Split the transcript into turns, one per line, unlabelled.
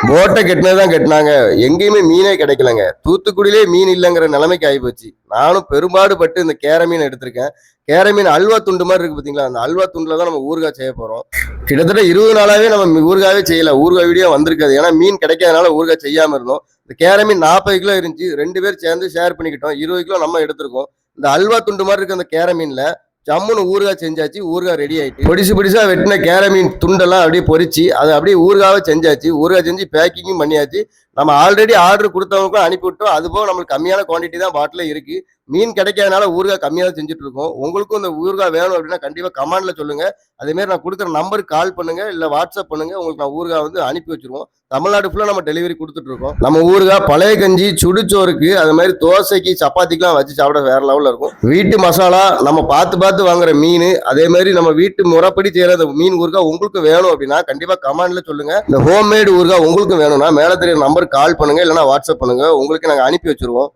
போட்டை கெட்டினதான் கெட்டினாங்க, எங்கேயுமே மீனே கிடைக்கலங்க. தூத்துக்குடியிலே மீன் இல்லைங்கிற நிலைமைக்கு ஆகிப்போச்சு. நானும் பெரும்பாடு பட்டு இந்த கேர மீன் எடுத்திருக்கேன். கேர மீன் அல்வா துண்டு மாதிரி இருக்கு பார்த்தீங்களா, அந்த அல்வா துண்டுல தான் நம்ம ஊறுகாய் செய்ய போறோம். கிட்டத்தட்ட 20 நாளாவே நம்ம ஊறுகாவே செய்யல. ஊறுகாய் வீடியோ வந்திருக்காது, ஏன்னா மீன் கிடைக்காதனால ஊறுகாய் செய்யாம இருந்தோம். இந்த கேர மீன் 40 கிலோ இருந்துச்சு, 2 பேர் சேர்ந்து ஷேர் பண்ணிக்கிட்டோம். 20 கிலோ நம்ம எடுத்திருக்கோம். இந்த அல்வா துண்டு மாதிரி இருக்க அந்த கேர மீன்ல ஜம்முன்னு ஊறுகாய் செஞ்சாச்சு. ஊறுகாய் ரெடி ஆயிட்டு பொடிசா வெட்டின கேர மீன் துண்டெல்லாம் அப்படியே பொரிச்சு அதை அப்படியே ஊறுகாவை செஞ்சாச்சு. ஊறுகாய் செஞ்சு பேக்கிங்கும் பண்ணியாச்சு. நம்ம ஆல்ரெடி ஆர்டர் கொடுத்தவங்களுக்கும் அனுப்பிவிட்டோம். அதுபோக நம்மளுக்கு கம்மியான குவான்டிட்டி தான் பாட்டில் இருக்கு. மீன் கிடைக்காதனால ஊறுகாய் கம்மியாக தான் செஞ்சுட்டு இருக்கோம். உங்களுக்கும் இந்த ஊறுகாய் வேணும் அப்படின்னா கண்டிப்பா கமெண்ட்ல சொல்லுங்க. அதே மாதிரி நான் கொடுக்குற நம்பருக்கு கால் பண்ணுங்க, இல்ல வாட்ஸ்அப் பண்ணுங்க. உங்களுக்கு நான் ஊறுகாய் வந்து அனுப்பி வச்சிருவோம். தமிழ்நாடு ஃபுல்லா நம்ம டெலிவரி கொடுத்துட்டு இருக்கோம். நம்ம ஊறுகாய் பழைய கஞ்சி, சுடுச்சோறுக்கு, அது மாதிரி தோசைக்கு, சப்பாத்திக்கெல்லாம் வச்சு சாப்பிட வேற லெவல்ல இருக்கும். வீட்டு மசாலா நம்ம பார்த்து வாங்குற மீன், அதே மாதிரி நம்ம வீட்டு முறைப்படி செய்யற அந்த மீன் ஊறுகாய் உங்களுக்கு வேணும் அப்படின்னா கண்டிப்பா கமெண்ட்ல சொல்லுங்க. இந்த ஹோம்மேடு ஊறுகாய் உங்களுக்கு வேணும்னா மேல தெரிய நம்பருக்கு கால் பண்ணுங்க, இல்லைன்னா வாட்ஸ்அப் பண்ணுங்க. உங்களுக்கு நாங்க அனுப்பி வச்சிருவோம்.